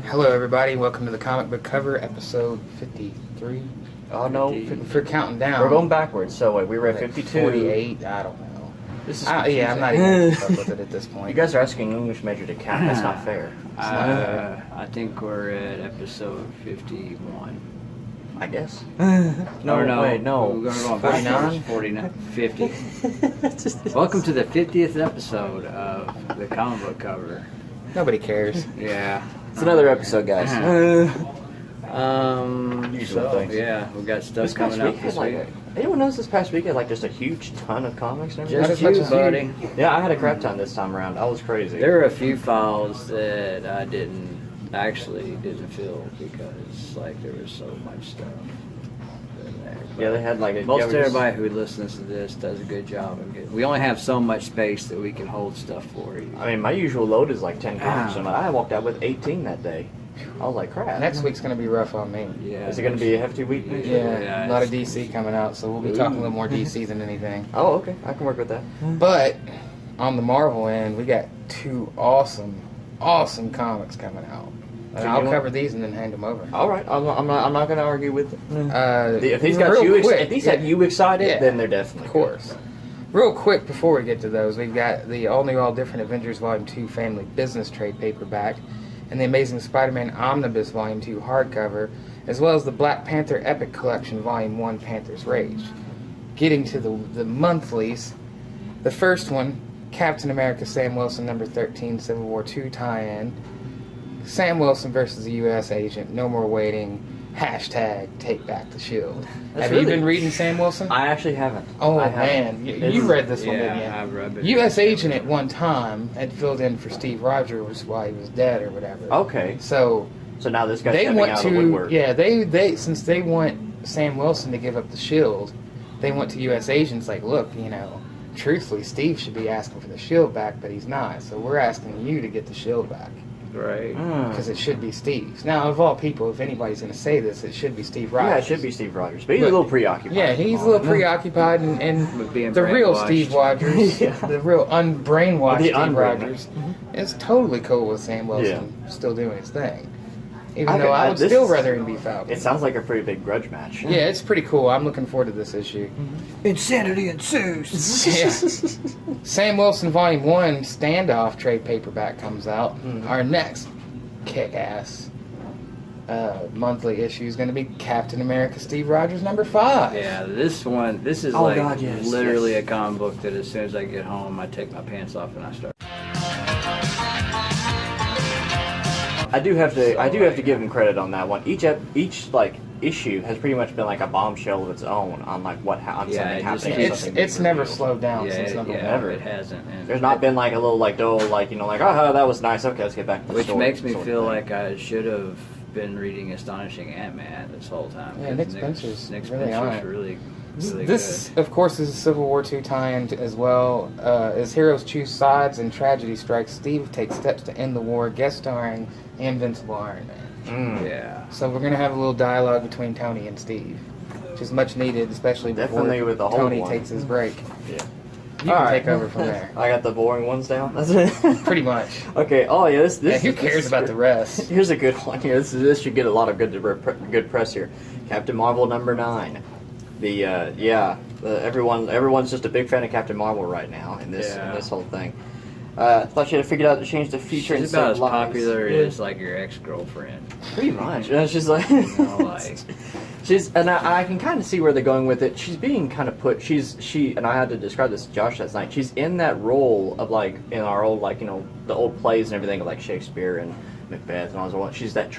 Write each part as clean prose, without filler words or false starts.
Hello, everybody. Welcome to the Comic Book Cover, episode 53. Oh no, For counting down. we're going backwards. So wait, we were at 52. 48. I don't know. This is Yeah, I'm not even keep up with it at this point. You guys are asking an English major to count. That's not fair. I think we're at episode 51. I guess. No, wait, no. We're going 49? 49, 50. Welcome to the 50th episode of the comic book cover. Nobody cares. Yeah. It's another episode, guys. So, yeah, we got stuff This past coming up week this had week. anyone knows this past week had just a huge ton of comics and everything? Just Not as you, much as buddy. Yeah, I had a crap ton this time around. I was crazy. There were a few files that I didn't fill because there was so much stuff. Yeah, they had Most everybody who listens to this does a good job. We only have so much space that we can hold stuff for you. I mean, my usual load is like 10 comics, and I walked out with 18 that day. I was like, crap. Next week's going to be rough on me. Yeah. Is it going to be a hefty week? Yeah, a lot of DC coming out, so we'll be talking a little more DC than anything. Oh, okay. I can work with that. But on the Marvel end, we got two awesome comics coming out. And So I'll you want- cover these and then hand them over. All right. I'm not going to argue with it. If these got real you, quick, if these had you excited, Yeah. then they're definitely Of course. Real quick before we get to those, we've got the All New, All Different Avengers Volume 2 Family Business Trade paperback and the Amazing Spider-Man Omnibus Volume 2 hardcover, as well as the Black Panther Epic Collection Volume 1 Panther's Rage. Getting to the monthlies, the first one, Captain America Sam Wilson number 13 Civil War 2 tie-in. Sam Wilson versus the U.S. agent, no more waiting, hashtag take back the shield. Have you been reading Sam Wilson? I actually haven't. Oh I haven't. man, you read this one, didn't you? I've read it. U.S. agent at one time had filled in for Steve Rogers while he was dead or whatever. Okay. So So now this guy's they stepping want out of the to, woodwork. yeah, they since they want Sam Wilson to give up the shield, they went to U.S. agents like, look, truthfully, Steve should be asking for the shield back, but he's not. So we're asking you to get the shield back. Right. Because it should be Steve's. Now, of all people, if anybody's going to say this, it should be Steve Rogers. Yeah, it should be Steve Rogers, but he's a little preoccupied. Yeah, he's a little preoccupied, and With being the real brainwashed. Steve Rogers, Yeah. the real unbrainwashed The Steve unbrainwashed. Rogers, is totally cool with Sam Wilson still doing his thing. Even Okay, though I would this still is- rather him be Falcon. It sounds like a pretty big grudge match. Yeah, it's pretty cool. I'm looking forward to this issue. Insanity ensues. Yeah. Sam Wilson Volume 1 Standoff trade paperback comes out. Our next kick-ass monthly issue is going to be Captain America Steve Rogers number 5. Yeah, this is Oh, God, yes, literally yes. a comic book that as soon as I get home, I take my pants off and I start. I do have to give him credit on that one. Each issue has pretty much been like a bombshell of its own on on Yeah, something it just happening. keeps- or something It's being never revealed. slowed down Yeah, since number yeah, 1. Never. it hasn't. And There's not been like a little oh that was nice. Okay, let's get back to the which story. makes me sort of feel thing. like I should have been reading Astonishing Ant-Man this whole time. Yeah, 'cause Nick Spencer's Nick really on Spencer's it. really This, of course, is a Civil War II tie-in as well. As heroes choose sides and tragedy strikes, Steve takes steps to end the war, guest starring the Invincible Iron Man. good. Yeah. So we're going to have a little dialogue between Tony and Steve, which is much needed, especially before Definitely with the whole Tony one. takes his break. Yeah. You All can right. take over from there. I got the boring ones down. That's it. Pretty much. Okay. Oh yeah. This. Yeah, who this cares is about good. the rest? Here's a good one here. This should get a lot of good press here. Captain Marvel number 9. Everyone's just a big fan of Captain Marvel right now in this whole thing. Thought you had figured out to change the feature and She's about save as lives. popular Yeah. as like your ex-girlfriend. Pretty much. And she's like, like- I can kind of see where they're going with it. She's being kind of put. And I had to describe this to Josh last night. She's in that role of like in our old the old plays and everything of like Shakespeare and Macbeth and all that. She's that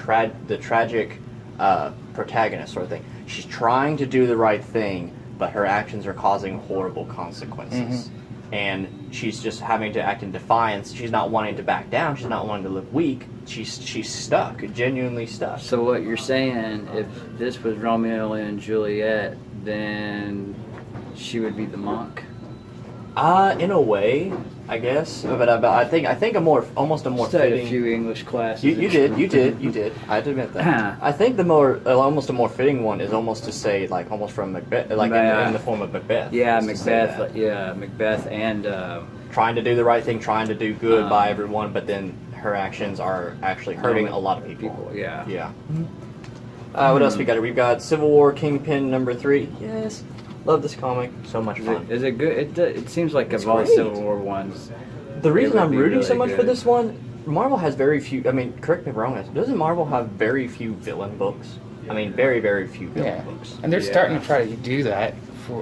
the tragic protagonist sort of thing. She's trying to do the right thing, but her actions are causing horrible consequences. And she's just having to act in defiance. She's not wanting to back down. She's not wanting to look weak. She's stuck, genuinely stuck. So what you're saying, if this was Romeo and Juliet, then she would be the monk? In a way, I guess. But I think almost a more Studied fitting. a few English classes. You did. I have to admit that. I think almost a more fitting one is almost to say like almost from Macbeth, like in the form of Macbeth. Yeah, is to say Macbeth. that. Yeah, Macbeth and Trying to do the right thing, trying to do good by everyone, but then her actions are actually hurting a lot of people. Yeah. Yeah. What else we got? We've got Civil War Kingpin #3. Yes. Love this comic. So much fun. Is it good? It seems like It's of all the great. Civil War ones. The reason would I'm be rooting so really much for good. this one, Marvel has very few. I mean, correct me if I'm wrong. Doesn't Marvel have very few villain books? I mean, very, very few villain Yeah, books. and they're Yeah. starting to try to do that for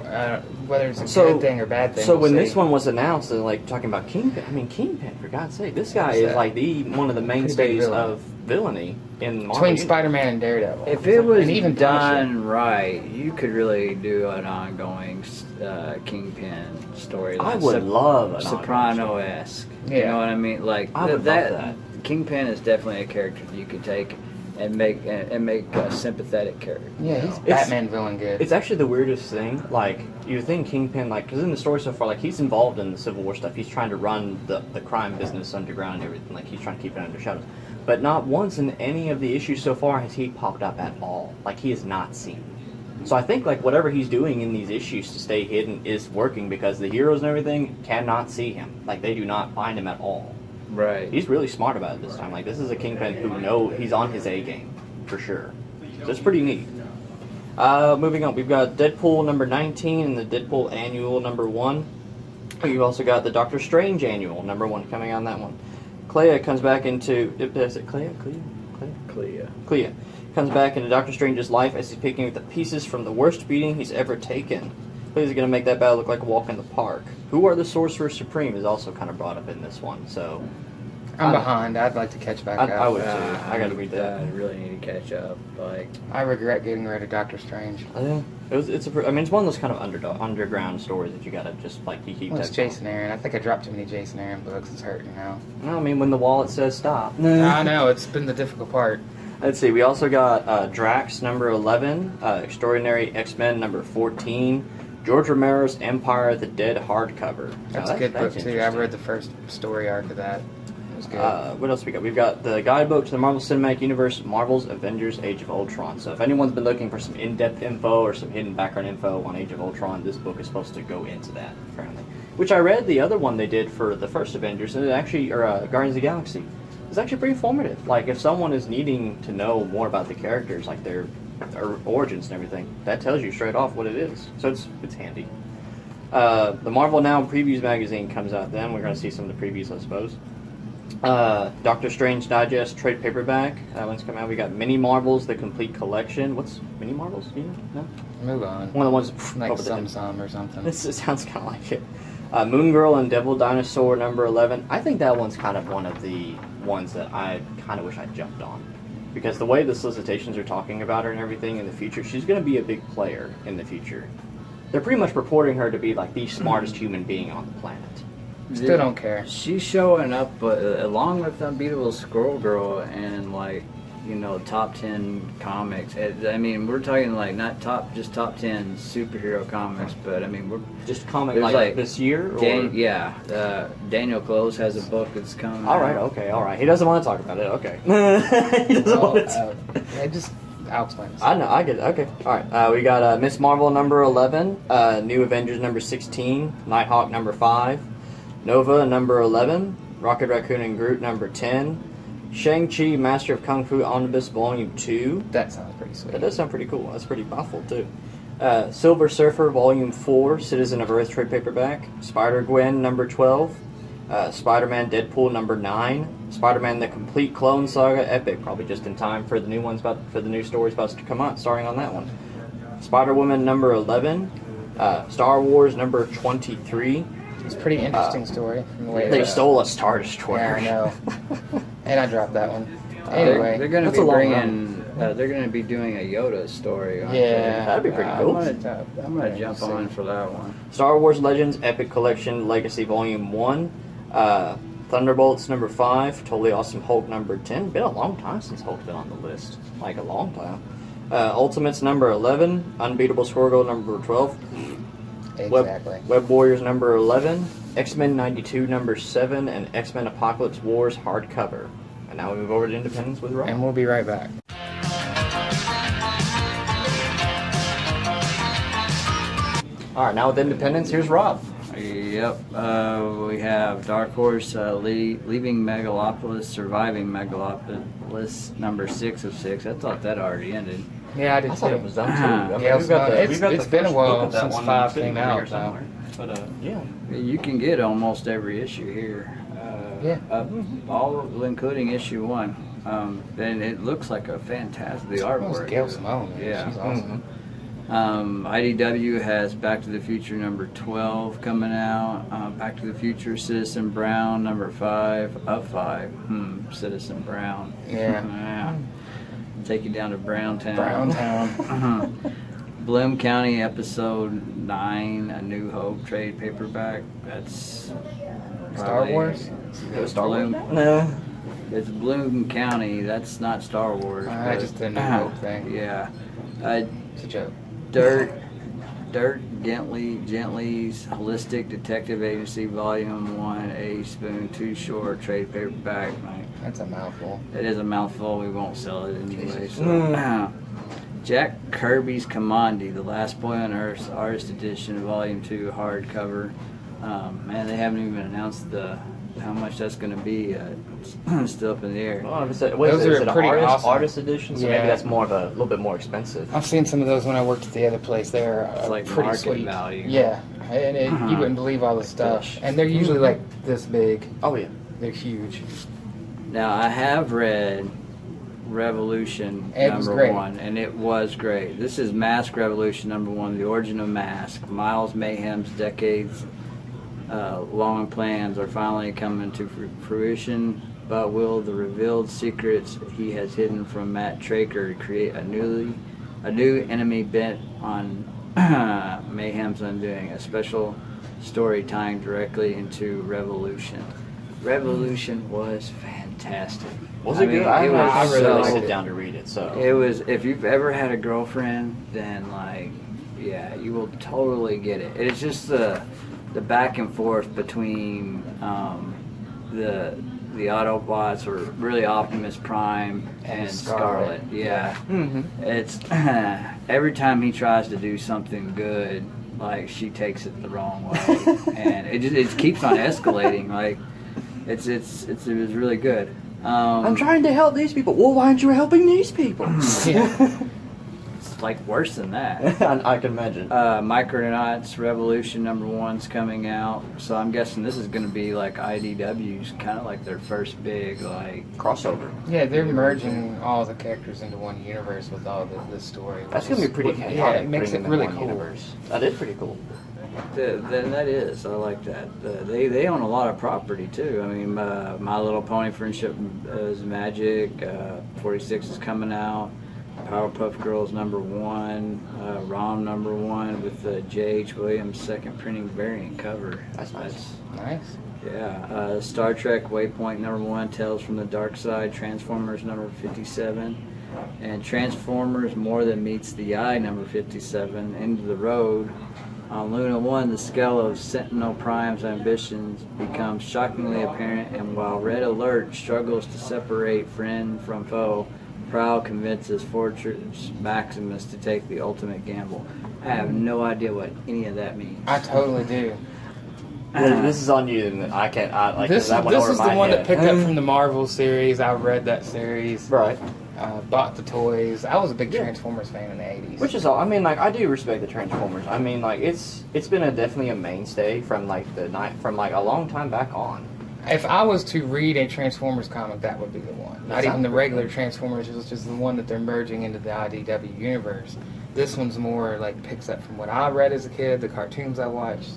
whether it's a So- good thing or bad thing. So we'll when see. this one was announced, and like talking about Kingpin, I mean Kingpin, for God's sake, this guy is Yeah. like one of the mainstays villain. of villainy in Marvel. between universe. Spider-Man and Daredevil, If it was and even Punisher. done right, you could really do an ongoing Kingpin story. I like would love an Soprano-esque. You Yeah. know what I mean? Like I would love that. Kingpin is definitely a character that you could take and make a sympathetic character. Yeah, he's It's- Batman villain good. It's actually the weirdest thing. Like, you think Kingpin, like, because in the story so far, like, he's involved in the Civil War stuff. He's trying to run the crime business underground and everything. Like, he's trying to keep it under shadows. But not once in any of the issues so far has he popped up at all. Like, he is not seen. So I think, like, whatever he's doing in these issues to stay hidden is working because the heroes and everything cannot see him. Like, they do not find him at all. Right. He's really smart about it this time. Like, this is a Kingpin who he's on his A game, for sure. So it's pretty neat. Moving on, we've got Deadpool #19 and the Deadpool Annual #1. You've also got the Doctor Strange Annual #1 coming on that one. Clea comes back into... Is it Clea? Clea comes back into Doctor Strange's life as he's picking up the pieces from the worst beating he's ever taken. Clea's going to make that battle look like a walk in the park. Who are the Sorcerers Supreme is also kind of brought up in this one, so... I'm behind. I'd like to catch back up. I would too. I gotta read that. I really need to catch up. Like, I regret getting rid of Doctor Strange. It's one of those kind of underground stories that you gotta just like you keep. Well, it's touching Jason Aaron. I think I dropped too many Jason Aaron books. It's hurting now. on. No, I mean when the wallet says stop. I know it's been the difficult part. Let's see. We also got Drax #11, Extraordinary X-Men #14, George Romero's Empire of the Dead hardcover. That's a good book too. I've read the first story arc of that. It was good. What else we got? We've got the guidebook to the Marvel Cinematic Universe, Marvel's Avengers: Age of Ultron. So if anyone's been looking for some in-depth info or some hidden background info on Age of Ultron, this book is supposed to go into that, apparently. Which I read the other one they did for the first Avengers, and it actually, or Guardians of the Galaxy. It's actually pretty informative. Like if someone is needing to know more about the characters, like their origins and everything, that tells you straight off what it is. So it's handy. The Marvel Now Previews magazine comes out then. We're going to see some of the previews, I suppose. Doctor Strange Digest trade paperback. That one's come out. We got Mini Marvels, the complete collection. What's Mini Marvels? Do you know? No? Move on. One of the ones Like over the head. Some or something. This sounds kind of like it. Moon Girl and Devil Dinosaur #11. I think that one's kind of one of the ones that I kind of wish I jumped on. Because the way the solicitations are talking about her and everything in the future, she's going to be a big player in the future. They're pretty much purporting her to be like the smartest human being on the planet. Still don't care. she's showing up along with Unbeatable Squirrel Girl and like, you know, top 10 comics. I mean, we're talking like not just top 10 superhero comics, but I mean we're Just comic There's like this year? Or? Daniel Close has a book that's coming. All right, out. okay, all right. He doesn't want to talk about it. Okay. He doesn't Oh, want to. I'll explain this. I know, I get it. Okay, all right. We got Miss Marvel #11, New Avengers #16, Nighthawk #5, Nova #11, Rocket Raccoon and Groot #10, Shang-Chi Master of Kung Fu Omnibus Volume 2. That sounds pretty sweet. That does sound pretty cool. That's pretty mouthful too. Silver Surfer Volume 4, Citizen of Earth trade paperback. Spider-Gwen #12. Spider-Man Deadpool #9. Spider-Man The Complete Clone Saga Epic, probably just in time for the new ones for the new stories about to come out, starring on that one. Spider-Woman #11. Star Wars #23. It's a pretty interesting story from the way They it stole a Star Destroyer. Yeah, I know. And I dropped that one. They're Anyway, going to that's be a long bringing. They're going to be doing a Yoda story. aren't Yeah. That'd be pretty they? cool. I'm gonna jump on for that one. Star Wars Legends Epic Collection Legacy Volume 1. Thunderbolts #5. Totally Awesome Hulk #10. Been a long time since Hulk's been on the list. Like a long time. Ultimates #11. Unbeatable Squirrel Girl #12. exactly. Web Warriors #11. X-Men 92 #7. And X-Men Apocalypse Wars hardcover. And now we move over to Independence with Rob. And we'll be right back. Alright, now with Independence, here's Rob. Yep. We have Dark Horse leaving Megalopolis, surviving Megalopolis, number 6 of 6. I thought that already ended. Yeah, I did I thought too. it was done too. I mean, Yeah, we've got the, it's we've got it's the been a first while book of that since one 5 sitting came here out. somewhere. But yeah. You can get almost every issue here. Yeah. All including issue 1. And it looks like a fantastic. The That was artwork. Gail Simone. Yeah. She's awesome. IDW has Back to the Future number 12 coming out. Back to the Future Citizen Brown number 5 of 5. Citizen Brown. Yeah. Take you down to Browntown. Browntown. Bloom County episode 9, A New Hope trade paperback. That's Star probably- Wars? It was Star Wars? Bloom- No. It's Bloom County. That's not Star Wars. I but- just didn't know the thing. Yeah. It's a joke. Dirt Gently's Holistic Detective Agency Volume 1, A Spoon Too Short trade paperback. That's a mouthful. It is a mouthful. We won't sell it anyway. So. Jack Kirby's Commandi, The Last Boy on Earth, Artist Edition, Volume 2, hardcover. Man, they haven't even announced how much that's going to be. It's still up in the air. Oh, is it Those are an pretty awesome. artist edition? So Yeah. maybe that's more of a little bit more expensive. I've seen some of those when I worked at the other place. They're It's like pretty market sweet. value. Yeah, and you wouldn't believe all the stuff. Fish. And they're usually like this big. Oh yeah. They're huge. Now, I have read Revolution It was number great. 1, and it was great. This is Mask Revolution number 1, The Origin of Mask. Miles Mayhem's decades long plans are finally coming to fruition, but will the revealed secrets he has hidden from Matt Traker create a new enemy bent on Mayhem's undoing? A special story tying directly into Revolution. Revolution was fantastic. Was I it mean, good? I was really so- sit down to read it. So It was. If you've ever had a girlfriend, then yeah, you will totally get it. It's just the back and forth between the Autobots, or really Optimus Prime and Scarlet. Scarlet. Yeah, Mm-hmm. it's every time he tries to do something good, like she takes it the wrong way, and it keeps on escalating. Like it was really good. I'm trying to help these people. Well, why aren't you helping these people? Yeah. It's like worse than that. I can imagine. Micronauts Revolution number 1's coming out, so I'm guessing this is going to be like IDW's, kind of like their first big Crossover. Yeah, they're merging all the characters into one universe with all the story. That's gonna be pretty chaotic. Yeah, it makes putting it them in really one cool. Universe. That is pretty cool. Then that is, I like that. They own a lot of property too. I mean, My Little Pony Friendship is Magic. 46 is coming out. Powerpuff Girls number 1, ROM number 1 with J.H. Williams' second printing variant cover. That's nice. Nice. Yeah, Star Trek Waypoint number 1, Tales from the Dark Side, Transformers number 57, and Transformers More Than Meets the Eye number 57, Into the Road. On Luna 1, the scale of Sentinel Prime's ambitions becomes shockingly apparent, and while Red Alert struggles to separate friend from foe, Prowl convinces Fortress Maximus to take the ultimate gamble. I have no idea what any of that means. I totally do. This is on you, and I can't. This that went is over the my one head. that picked up from the Marvel series. I read that series. Right. Bought the toys. I was a big Yeah. Transformers fan in the 80s. Which is all. I mean, I do respect the Transformers. I mean, it's been definitely a mainstay from a long time back on. If I was to read a Transformers comic, that would be the one. Not even the regular Transformers, it's just the one that they're merging into the IDW universe. This one's more picks up from what I read as a kid, the cartoons I watched.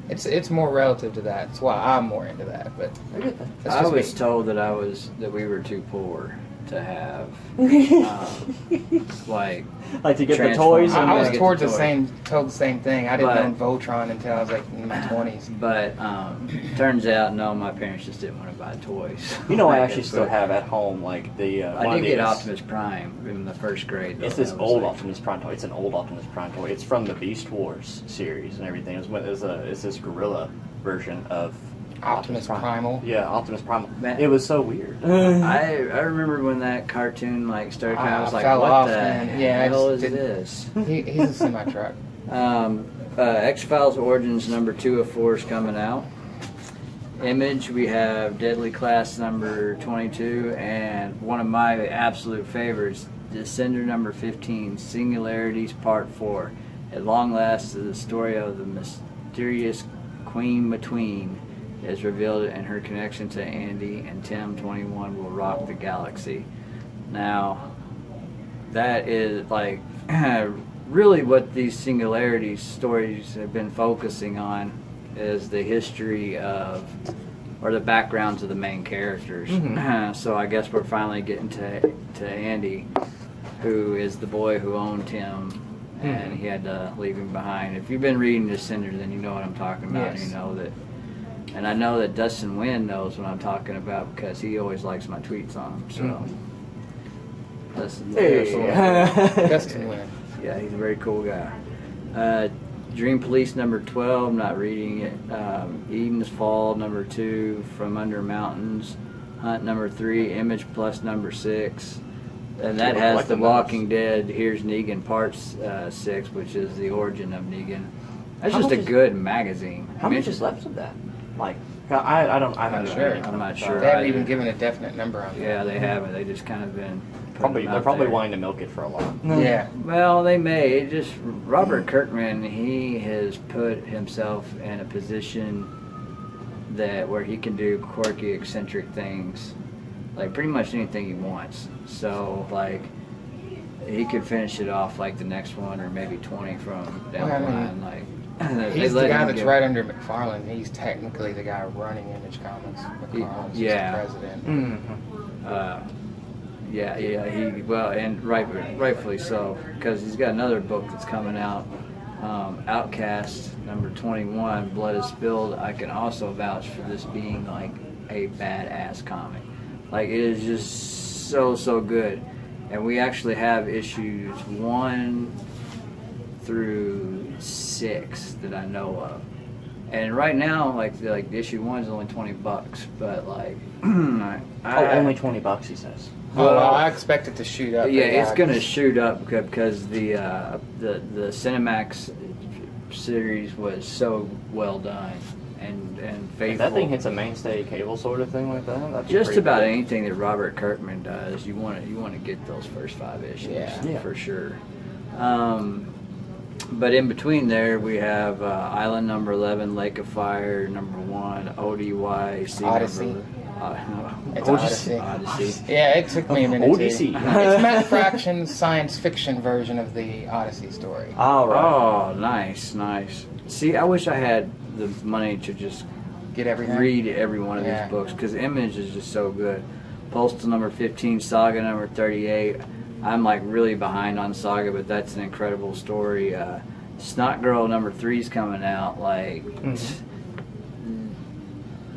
It's more relative to that. That's why I'm more into that. But that's I just was me. told that we were too poor to have Like to get the Transformers. toys. And I was get told the the same thing. I didn't But- own Voltron until I was in my 20s. But turns out, no, my parents just didn't want to buy toys. You know, I actually still have at home the. I did get Optimus Prime in the first grade. It's though. this That was old like- Optimus Prime toy. It's an old Optimus Prime toy. It's from the Beast Wars series and everything. It's this gorilla version of Optimus Primal. Yeah, Optimus Primal. Man. It was so weird. I remember when that cartoon started coming. I was like, fell "What off, the man. Yeah, I hell just is didn't- this?" He's a semi-truck. X-Files Origins number 2 of 4 is coming out. Image, we have Deadly Class number 22, and one of my absolute favorites, Descender number 15, Singularities Part 4. At long last, the story of the mysterious Queen Between is revealed, and her connection to Andy and Tim 21 will rock the galaxy. Now, that is like really what these Singularities stories have been focusing on, is the history of, or the backgrounds of the main characters. So I guess we're finally getting to Andy, who is the boy who owned Tim, and he had to leave him behind. If you've been reading Descender, then you know what I'm talking about. Yes. You know that, and I know that Dustin Wynn knows what I'm talking about because he always likes my tweets on him. So, Dustin, Dustin Wynn. yeah, he's a very cool guy. Dream Police number 12, not reading it. Eden's Fall number 2, From Under Mountains. Hunt number 3, Image Plus number 6. And that has The Walking Dead, Here's Negan Parts 6, which is the origin of Negan. That's How just a much is- good magazine. How much is left of that? Like, I don't. I'm Not not sure. sure. I'm not sure. They haven't either. even given a definite number on Yeah, they haven't. They just kind of been putting Probably them they're out probably there. wanting to milk it for a while. Yeah. Well, they may. It just Robert Kirkman, he has put himself in a position that where he can do quirky, eccentric things, like pretty much anything he wants. So, like, he could finish it off like the next one, or maybe 20 from down Well, the I mean, line. Like, He's they the let guy him that's get- right under McFarlane. He's technically the guy running Image Comics. McFarlane's Yeah. just the president. Yeah, he well, and rightfully so, because he's got another book that's coming out, Outcast number 21, Blood is Spilled. I can also vouch for this being like a badass comic. Like, it is just so good, and we actually have issues 1 through 6 that I know of. And right now, like issue 1 is only $20, but like, Only $20, he says. Well, I expect it to shoot up. Yeah, it's but going to shoot up because the Cinemax series was so well done and If faithful. that thing hits a mainstay cable sort of thing like that, that'd be Just pretty about cool. anything that Robert Kirkman does, you want to get those first 5 issues, Yeah. for sure. But in between there, we have Island number 11, Lake of Fire number 1, ODY, Odyssey. It's Odyssey. Odyssey. Yeah, it took me a minute. Odyssey. It's Matt Fraction's science fiction version of the Odyssey story. All right. Oh, nice. See, I wish I had the money to just Get everything. read every one of Yeah. these books because Image is just so good. Postal number 15, Saga number 38. I'm like really behind on Saga, but that's an incredible story. Snot Girl number 3 is coming out. Like,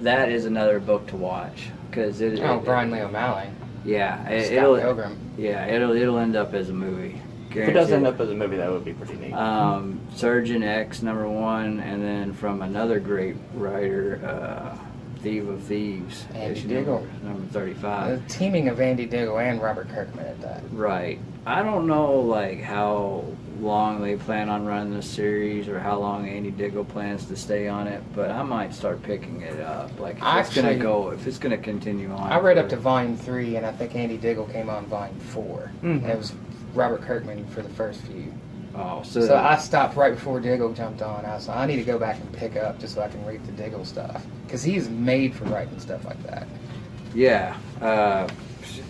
that is another book to watch because it. Oh, Brian Lee O'Malley. Yeah, Scott it'll. Pilgrim. Yeah, it'll end up as a movie. If it does Guaranteed. end up as a movie, that would be pretty neat. Surgeon X number 1, and then from another great writer, Thief of Thieves, Andy issue Diggle. number The 35. teaming of Andy Diggle and Robert Kirkman at that. Right. I don't know like how long they plan on running this series or how long Andy Diggle plans to stay on it, but I might start picking it up. Like if it's gonna continue on. I read up to volume 3, and I think Andy Diggle came on volume 4. Mhm. It was Robert Kirkman for the first few. Oh, So I stopped right before Diggle jumped on. I was like, I need to go back and pick up just so I can read the Diggle stuff. Because he's made for writing stuff like that. yeah,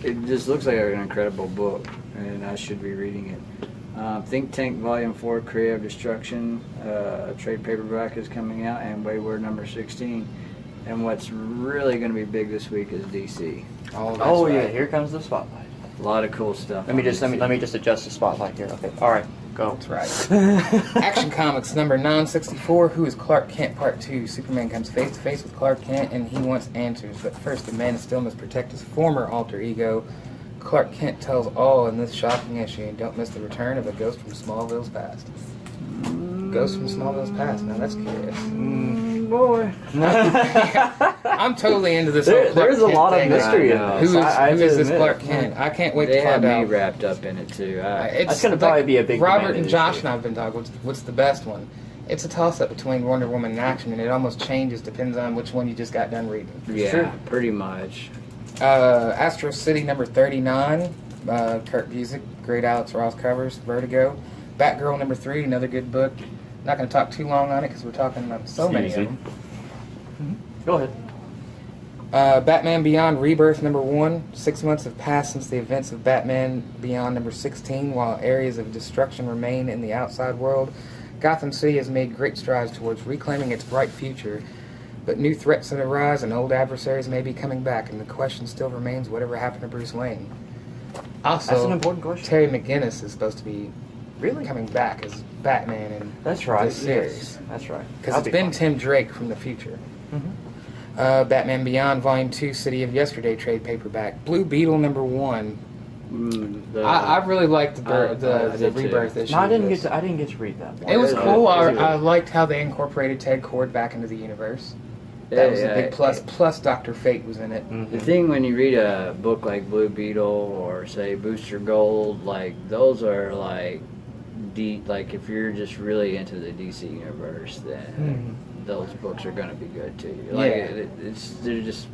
it just looks like an incredible book, and I should be reading it. Think Tank Volume 4, Creative Destruction, trade paperback is coming out, and Wayward number 16. And what's really going to be big this week is DC. Oh, that's Oh yeah, right. here comes the spotlight. A lot of cool stuff. Let me on just DC. let me just adjust the spotlight here. Okay. All right. Go. That's right. Action Comics number 964, Who is Clark Kent Part 2. Superman comes face to face with Clark Kent and he wants answers, but first the Man of Steel must protect his former alter ego. Clark Kent tells all in this shocking issue, and don't miss the return of a ghost from Smallville's past. Ghost from Smallville's past. Now that's curious. Boy. I'm totally into this. whole Clark There's a Kent lot of thing. mystery in I know. this. Who is, I have who is to this admit. Clark Kent? I can't wait They to had find me out. wrapped up in it too. It's That's gonna probably be a big Robert demand and issue. Josh and I have been talking. What's the best one? It's a toss-up between Wonder Woman and Action, and it almost changes, depends on which one you just got done reading. Yeah, Sure. pretty much. Astro City number 39, Kurt Busiek, great Alex Ross covers, Vertigo. Batgirl number 3, another good book. Not going to talk too long on it because we're talking about so many of Easy. them. Go ahead. Batman Beyond Rebirth number 1. 6 months have passed since the events of Batman Beyond number 16. While areas of destruction remain in the outside world, Gotham City has made great strides towards reclaiming its bright future. But new threats that arise and old adversaries may be coming back, and the question still remains, whatever happened to Bruce Wayne? Also, That's an important question. Terry McGinnis is supposed to be Really? coming back as Batman in That's right. this series. Yes. That's right. Because That'll it's be been fun. Tim Drake from the future. Mhm. Batman Beyond Volume 2, City of Yesterday trade paperback. Blue Beetle number 1. I really liked I the did too. Rebirth issue. No, I of didn't this. get to read that one. It was Yeah, cool. Is it I good? liked how they incorporated Ted Kord back into the universe. That was a big plus. Plus, Dr. Fate was in it. Mhm. The thing when you read a book like Blue Beetle or say Booster Gold, like those are like deep. Like if you're just really into the DC universe, then those books are gonna be good to you. Like Yeah. they're just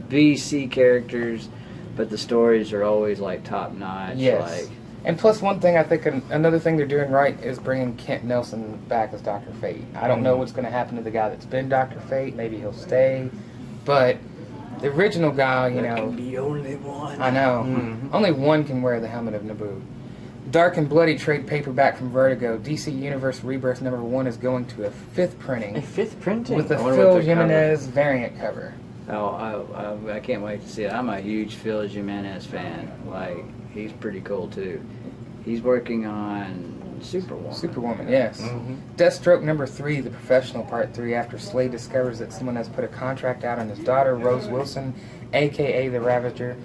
B, C characters, but the stories are always like top notch. Yes. Like And plus, one thing I think another thing they're doing right is bringing Kent Nelson back as Dr. Fate. I don't know what's going to happen to the guy that's been Dr. Fate. Maybe he'll stay, but the original guy, you know, the only one. I know Mhm. only one can wear the helmet of Naboo. Dark and Bloody trade paperback from Vertigo. DC Universe Rebirth number 1 is going to a 5th A printing fifth printing. with the I wonder what Phil the cover- Jimenez variant cover. Oh, I can't wait to see it. I'm a huge Phil Jimenez fan. Like he's pretty cool too. He's working on Superwoman. Superwoman, yes. Mhm. Deathstroke number 3, The Professional Part 3, after Slade discovers that someone has put a contract out on his daughter, Rose Wilson, a.k.a. the Ravager.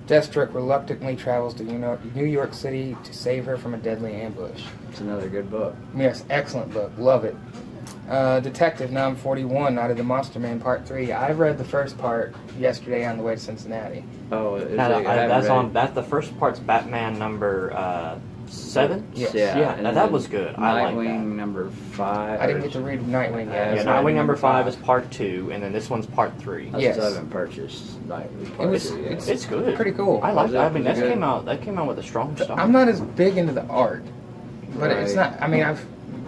Deathstroke reluctantly travels to New York City to save her from a deadly ambush. It's another good book. Yes, excellent book. Love it. Detective Nom 41, Night of the Monster Man Part 3. I read the first part yesterday on the way to Cincinnati. Oh, is Now, it? I haven't that's read on. it. That's the first part's Batman number 7. Yes. Yeah, and now then that was good. I like Nightwing that. number 5. I didn't get to read Nightwing yet. Yeah, That's Nightwing right, number number 5 five. is part 2, and then this one's part 3. I Yes. still haven't purchased Nightwing It part was- 2 yet. It's good. Pretty cool. I like Was it? that. I mean, Was it that good? came out with a strong start. I'm not as big into the art, but it's Right. not. I mean,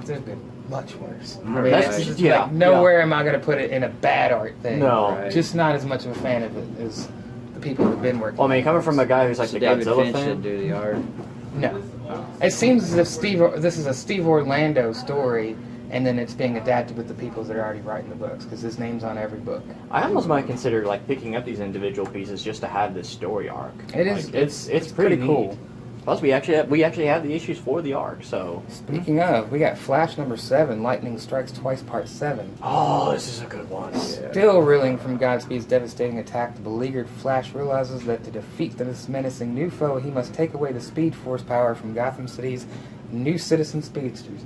there's been much worse. I mean, That's- it's just yeah, like nowhere am I going to put it in a bad art thing. No. Right. Just not as much of a fan of it as the people who've been working. Well, I mean, coming from a guy who's like So the David Godzilla Finch fan. should do the art. No, it seems as if this is a Steve Orlando story, and then it's being adapted with the people that are already writing the books because his name's on every book. I almost might consider like picking up these individual pieces just to have this story arc. It is. Like, It's pretty pretty cool. neat. Plus, we actually have the issues for the arc. So. Speaking of, we got Flash number 7, Lightning Strikes Twice, Part 7. Oh, this is a good one. Still reeling from Godspeed's devastating attack, the beleaguered Flash realizes that to defeat this menacing new foe, he must take away the Speed Force power from Gotham City's new citizen speedsters.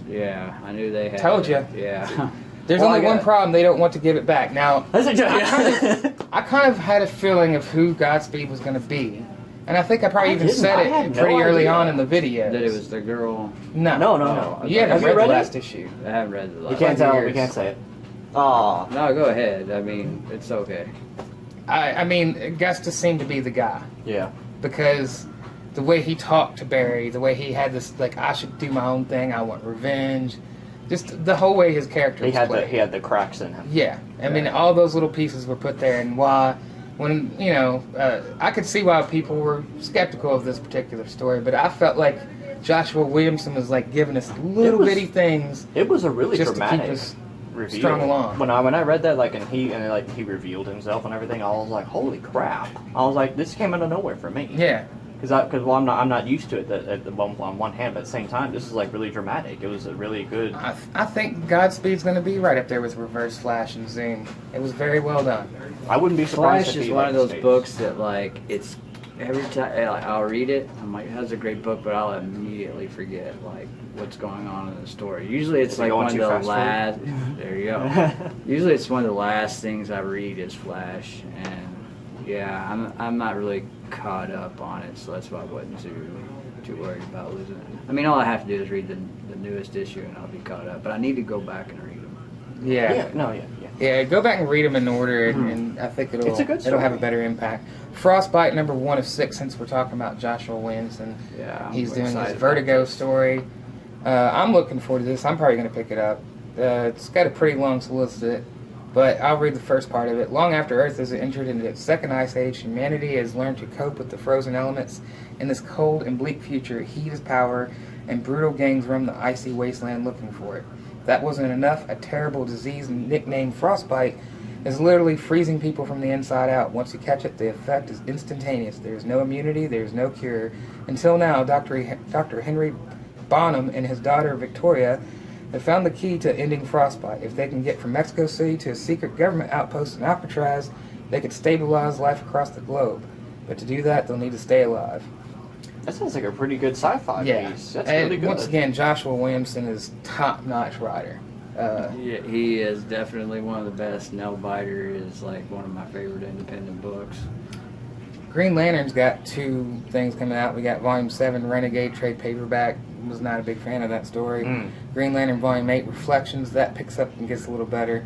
Yeah, I knew they had. Told it. ya. Yeah. There's Well, only I one got- problem, they don't want to give it back. Now, That's a joke. I kind of had a feeling of who Godspeed was going to be. And I think I probably I even didn't. said I it had no pretty early idea. on in the video. That it was the girl. No. No. You haven't Have you read read the it? last issue. I haven't read the last. We can't Like tell. years. We can't say it. Aw. No, go ahead. I mean, it's okay. I mean, Augustus seemed to be the guy. Yeah. Because the way he talked to Barry, the way he had this, like, I should do my own thing, I want revenge. Just the whole way his character He was had played. the cracks in him. Yeah. I mean, all those little pieces were put there, and why, when, you know, I could see why people were skeptical of this particular story, but I felt like Joshua Williamson was, like, giving us little was- bitty things It was a really just to keep dramatic us reveal. strung along. When I read that, like, and he revealed himself and everything, I was like, holy crap! I was like, this came out of nowhere for me. Yeah. Because I'm not used to it on one hand, but at the same time, this is like really dramatic. It was a really good. I think Godspeed's going to be right up there with Reverse Flash and Zoom. It was very well done. I wouldn't be surprised Flash if is he, one like, of those stayed. books that like it's every time like, I'll read it, I'm like, that's a great book, but I'll immediately forget like what's going on in the story. Usually it's Is it like going one of too the fast for you? last. There you go. Usually it's one of the last things I read is Flash, and Yeah, I'm not really caught up on it, so that's why I wasn't too worried about losing it. I mean, all I have to do is read the newest issue, and I'll be caught up. But I need to go back and read them. Yeah. Yeah, go back and read them in order, and I think It's a good it'll have a story. better impact. Frostbite number 1 of 6, since we're talking about Joshua Williamson. Yeah, He's I'm doing his excited about Vertigo this. story. I'm looking forward to this. I'm probably going to pick it up. It's got a pretty long solicit, but I'll read the first part of it. Long after Earth has entered into its second ice age, humanity has learned to cope with the frozen elements. In this cold and bleak future, heat is power, and brutal gangs roam the icy wasteland looking for it. If that wasn't enough, a terrible disease nicknamed frostbite is literally freezing people from the inside out. Once you catch it, the effect is instantaneous. There is no immunity, there is no cure. Until now, Dr. Henry Bonham and his daughter Victoria have found the key to ending frostbite. If they can get from Mexico City to a secret government outpost in Alcatraz, they could stabilize life across the globe. But to do that, they'll need to stay alive. That sounds like a pretty good sci-fi Yeah. piece. That's And really good. once again, Joshua Williamson is top-notch writer. Yeah, he is definitely one of the best. Nailbiter is like one of my favorite independent books. Green Lantern's got 2 things coming out. We got Volume 7, Renegade trade paperback. Was not a big fan of that story. Green Lantern Volume 8, Reflections. That picks up and gets a little better.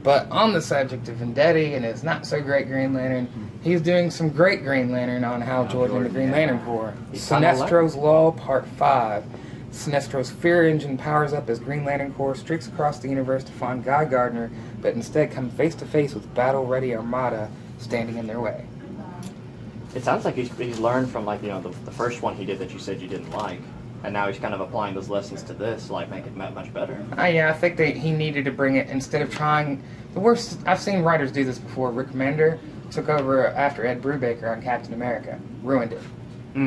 But on the subject of Vendetti and his not-so-great Green Lantern, he's doing some great Green Lantern on Hal Jordan and the Green Lantern Corps. He's kinda Sinestro's Law, Part 5. Sinestro's fear engine powers up as Green Lantern Corps streaks across the universe to find Guy Gardner, but instead come face-to-face with battle-ready Armada standing in their way. It sounds like he's learned from the first one he did that you said you didn't like, and now he's kind of applying those lessons to this, like make it much better. Yeah, I think he needed to bring it instead of trying. The worst, I've seen writers do this before. Rick Remender took over after Ed Brubaker on Captain America, ruined it.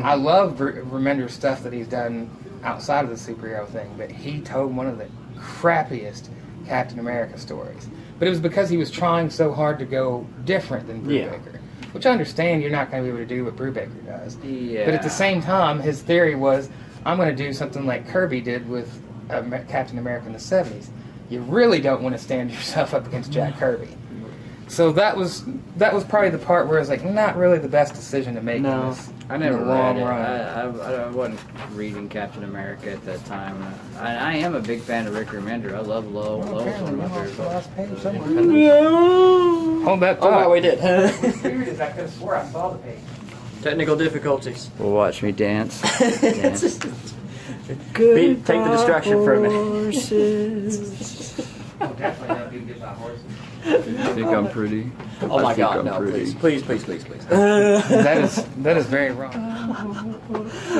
I love Remender's stuff that he's done outside of the superhero thing, but he told one of the crappiest Captain America stories. But it was because he was trying so hard to go different than Brubaker. Which I understand you're not going to be able to do what Brubaker does. Yeah. But at the same time, his theory was, I'm going to do something like Kirby did with Captain America in the 70s. You really don't want to stand yourself up against Jack Kirby. So that was probably the part where I was like, not really the best decision to make. No. In this, I never in the read long it. run. I wasn't reading Captain America at that time. I am a big fan of Rick Remender. I love Low. Low's one of my favorite books. Hold that Oh, thought. wow, we did. I could have swore I saw the page. Technical difficulties. Well, watch me dance. Take the distraction for a minute. Oh, definitely don't do good by horses. I think I'm pretty. Oh my I think God, I'm no, pretty. please. That is very wrong.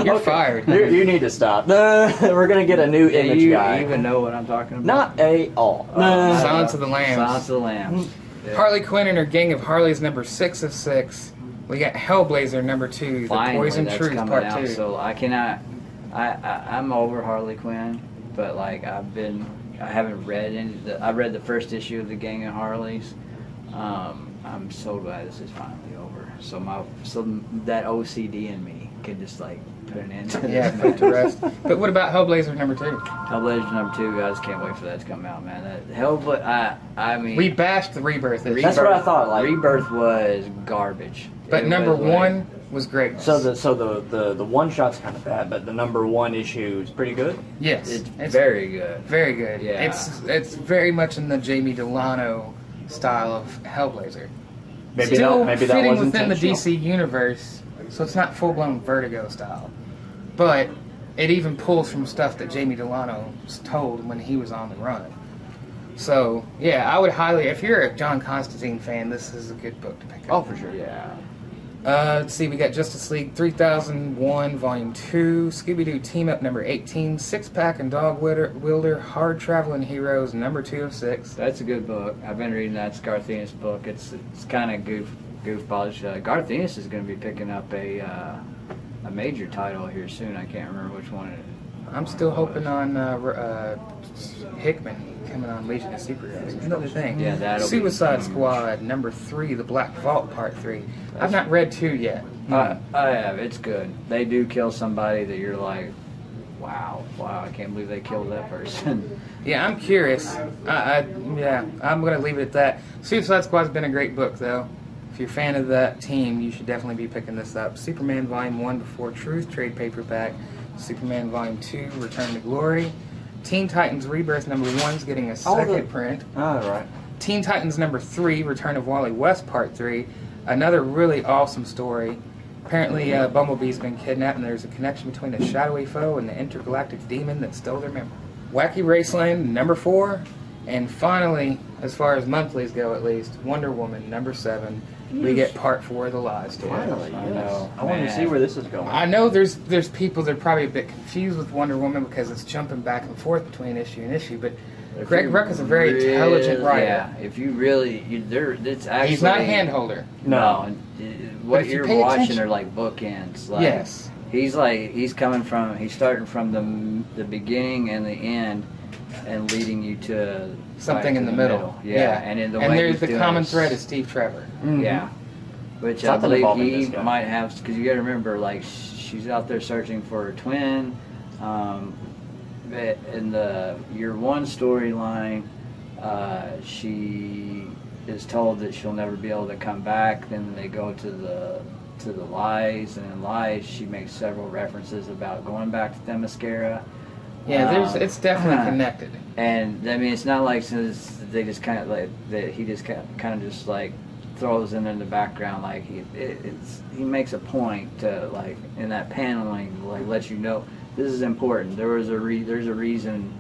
You're fired. You need to stop. We're gonna get a new image you guy. even know what I'm talking about? Not at all. Silence of the Lambs. Silence of the Lambs. Yeah. Harley Quinn and her gang of Harleys number 6 of 6. We got Hellblazer number 2, Finally, The Poison that's Truth coming part out, 2. So I cannot. I'm over Harley Quinn, but like I haven't read any. I read the first issue of the Gang of Harleys. I'm so glad this is finally over. So that OCD in me can just like put an end to Yeah, this. put to rest. But what about Hellblazer number 2? Hellblazer number 2, guys, can't wait for that to come out, man. That Hellblazer, I mean, We bashed the Rebirth issue. That's what I thought, like- Rebirth was garbage. But It number was, like, 1 was great. So the one shot's kind of bad, but the number 1 issue is pretty good. Yes, it's very good. very good. Yeah. It's very much in the Jamie Delano style of Hellblazer. Maybe Still that fitting was within the intentional. DC universe, so it's not full-blown Vertigo style. But it even pulls from stuff that Jamie Delano told when he was on the run. So, yeah, I would highly, if you're a John Constantine fan, this is a good book to pick up. Oh, for sure. Yeah. Let's see, we got Justice League 3001, Volume 2, Scooby-Doo Team Up number 18, Six Pack and Dog Wielder, Hard Traveling Heroes, number 2 of 6. That's a good book. I've been reading that. It's Garth Ennis book. It's kind of goofballish. Garth Ennis is going to be picking up a major title here soon. I can't remember which one it is. I'm still hoping on Hickman coming on Legion of Superheroes. Another thing. Yeah, that'll be Suicide huge. Squad number 3, The Black Vault Part 3. I've not read 2 yet. I have. It's good. They do kill somebody that you're like, wow, I can't believe they killed that person. Yeah, I'm curious. I'm going to leave it at that. Suicide Squad's been a great book, though. If If you're a fan of that team, you should definitely be picking this up. Superman Volume 1 Before Truth trade paperback. Superman Volume 2 Return to Glory. Teen Titans Rebirth number 1 is getting a second print. Oh, right. Teen Titans number 3 Return of Wally West Part 3. Another really awesome story. Apparently, Bumblebee's been kidnapped, and there's a connection between a shadowy foe and the intergalactic demon that stole their memory. Wacky Raceland number 4. And finally, as far as monthlies go at least, Wonder Woman number 7. We get Part 4 of the Lies story. Finally, I yes. know, I want to man. see where this is going. I know there's people that are probably a bit confused with Wonder Woman because it's jumping back and forth between issue and issue, but Greg Rucka is a very intelligent writer. Yeah, if you really, it's actually... He's not a handholder. No. But What if you you're pay watching attention- are like bookends. Like, Yes. He's starting from the beginning and the end and leading you to... Something right in to the middle. Yeah. And in the way there's he's the doing common it, thread is Steve Trevor. Mhm. Yeah. Which I Something believe involving he this guy. might have, because you got to remember, like, she's out there searching for her twin. In the Year One storyline, she is told that she'll never be able to come back. Then they go to the Lies, and in Lies, she makes several references about going back to Themyscira. Yeah, it's definitely connected. And I mean, it's not like since they just kind of like that. He just kind of just like throws in the background. Like he makes a point to, like, in that paneling, like, let you know this is important. There's a reason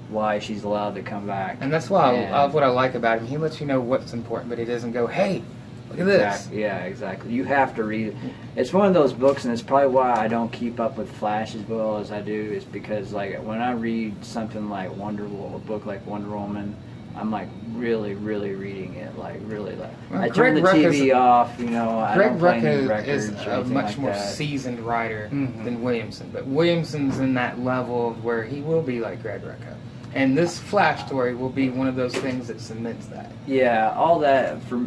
why she's allowed to come back. And that's why And- what I like about him. He lets you know what's important, but he doesn't go, "Hey, look at this." Exactly. Yeah, exactly. You have to read it. It's one of those books, and it's probably why I don't keep up with Flash as well as I do, is because, like, when I read something like a book like Wonder Woman, I'm like really, really reading it, like really, like Well, I turn the Greg TV Rucka's- off, you know. I Greg don't play any Rucka records is or a anything much like more that. seasoned writer Mhm. than Williamson, but Williamson's in that level of where he will be like Greg Rucka. And this Flash story will be one of those things that cements that. Yeah, all that for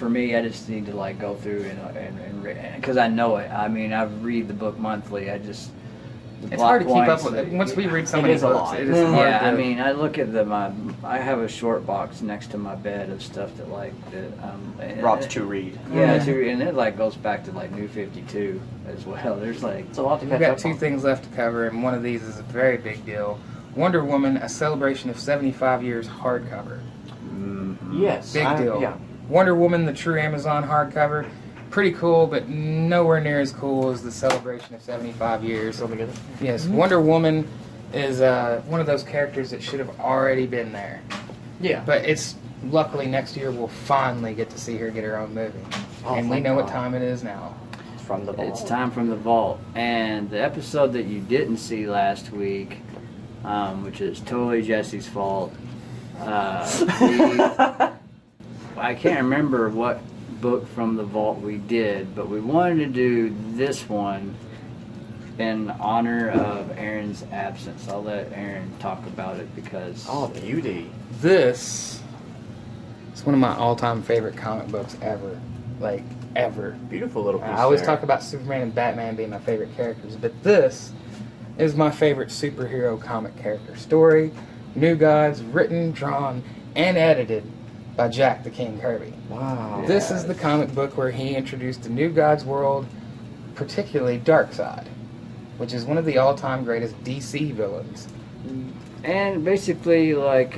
me, I just need to, like, go through and because I know it. I mean, I read the book monthly. The It's hard to plot keep up points, with it. Once we read so It many is a books, lot. it is hard Yeah, to... I mean, I look at I have a short box next to my bed of stuff that, like, that Brought to read. Yeah, Yeah. and it, like, goes back to, like, New 52 as well. There's, like, It's a lot to We've catch got up two on. things left to cover, and one of these is a very big deal. Wonder Woman, A Celebration of 75 Years hardcover. Yes. Big deal. Yeah. Wonder Woman, the True Amazon hardcover. Pretty cool, but nowhere near as cool as the Celebration of 75 Years. Still together? Yes, Wonder Woman is one of those characters that should have already been there. Yeah. But it's luckily next year we'll finally get to see her get her own movie. Oh, And we thank know what God. time it is now. It's from the vault. it's time from the vault. And the episode that you didn't see last week, which is totally Jesse's fault, I can't remember what book from the vault we did, but we wanted to do this one in honor of Aaron's absence. I'll let Aaron talk about it because Oh, beauty. This is one of my all-time favorite comic books ever. Like, ever. Beautiful little piece I always there. talk about Superman and Batman being my favorite characters, but this is my favorite superhero comic character story. New Gods, written, drawn, and edited by Jack the King Kirby. Wow. This is the comic book where he introduced the New Gods world, particularly Darkseid, which is one of the all-time greatest DC villains. and basically like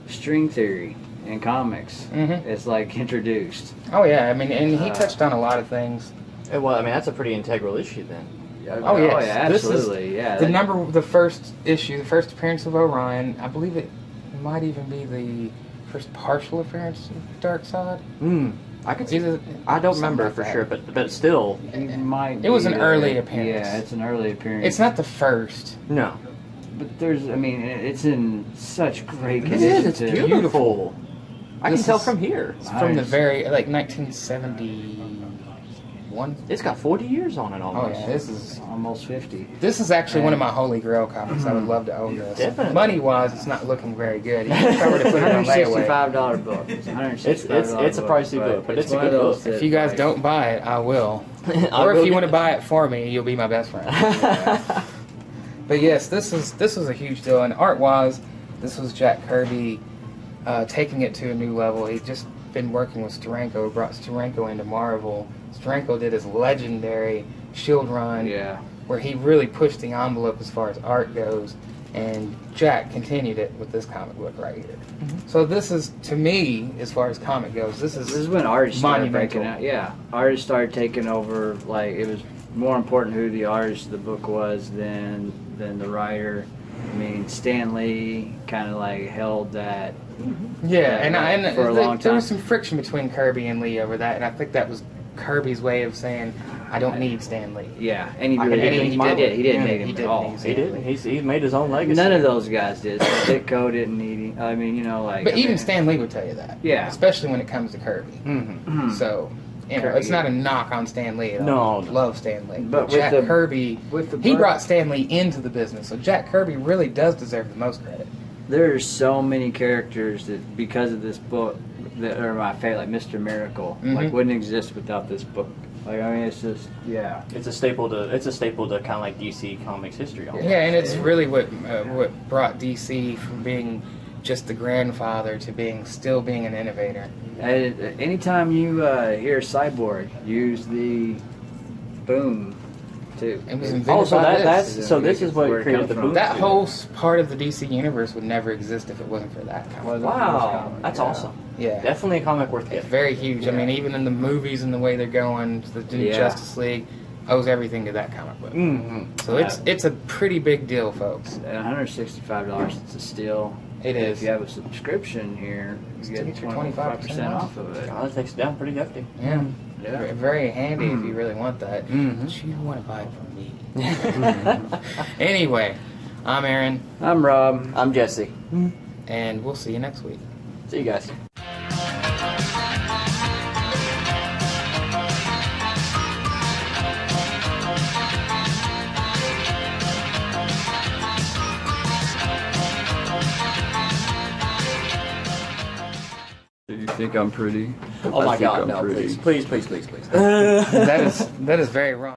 string theory in comics. Mhm. It's like introduced. Oh yeah, I mean, and he Uh, touched on a lot of things. Well, I mean, that's a pretty integral issue then. Oh, yes. yeah, This is absolutely. Yeah. The first issue, the first appearance of Orion. I believe it might even be the first partial appearance of Darkseid. I can see. Either- I don't something remember like for that. sure, but still, It might. It was be an the- early appearance. Yeah, it's an early appearance. It's not the first. no. But there's, I mean, it's in such great It condition. is. It's too. beautiful. I can This tell is- from here. It's from the very, like, 1971. It's got 40 years on it Oh almost. yeah, this is Almost 50. actually one of my holy grail comics. I would love to own this. Definitely. Money wise, it's not looking very good. If I were to put it on layaway. $165 book. It's $165 It's a pricey book, but it's a one good of those book. that, If you guys like, don't buy it, I will. I Or if will you get want to it. buy it for me, you'll be my best friend. But yes, this was a huge deal. And art wise, this was Jack Kirby taking it to a new level. been working with Steranko, brought Steranko into Marvel. Steranko did his legendary Shield run, Yeah. where he really pushed the envelope as far as art goes, and Jack continued it with this comic book right here. So this is, to me, as far as comic goes, this This is is when artists started monumental. breaking out. Yeah, artists started taking over. Like it was more important who the artist of the book was than the writer. I mean, Stan Lee kind of like held that. Yeah, and for a long there time. was some friction between Kirby and Lee over that, and I think that was Kirby's way of saying, I don't need Stan Lee. Yeah, and he I really can didn't. edit He Marvel. didn't. He didn't Yeah, need him he at didn't all. need He did. He made his own legacy. None of those guys did. Ditko didn't need him. I mean, you know, like. But I even mean, Stan Lee would tell you that. Yeah. Especially when it comes to Kirby. Mm-hmm. So, you know, Kirby. it's not a knock on Stan Lee at all. No. Love Stan Lee. But with Jack the- Kirby, with the he book- brought Stan Lee into the business. So Jack Kirby really does deserve the most credit. There's so many characters that because of this book that are my favorite, like Mr. Miracle, like Mhm. wouldn't exist without this book. Like I mean, it's just It's a staple to kind of like DC Comics history. Almost. Yeah, and it's really what brought DC from being just the grandfather to still being an innovator. Anytime you hear Cyborg, use the boom too. It was invented Oh, so by that's this. so. This is what Where it created comes the from. boom. That whole part of the DC universe would never exist if it wasn't for that comic. Wow, that's awesome. Yeah. Definitely a comic worth It's getting. very huge. I mean, even in the movies and the way they're going, the new Yeah. Justice League owes everything to that comic book. Mm-hmm. So it's a pretty big deal, folks. At $165, it's a steal. It And is. If you have a subscription here, you Still get get your 25% off off. of it. God, that takes it down pretty hefty. Yeah. Yeah. Very handy if you really want that. Mhm. But you want to buy it from me. Anyway, I'm Aaron, I'm Rob. I'm Jesse. and we'll see you next week. See you guys. Do you think I'm pretty? Oh my I think God, I'm no! pretty. Please. That is very wrong.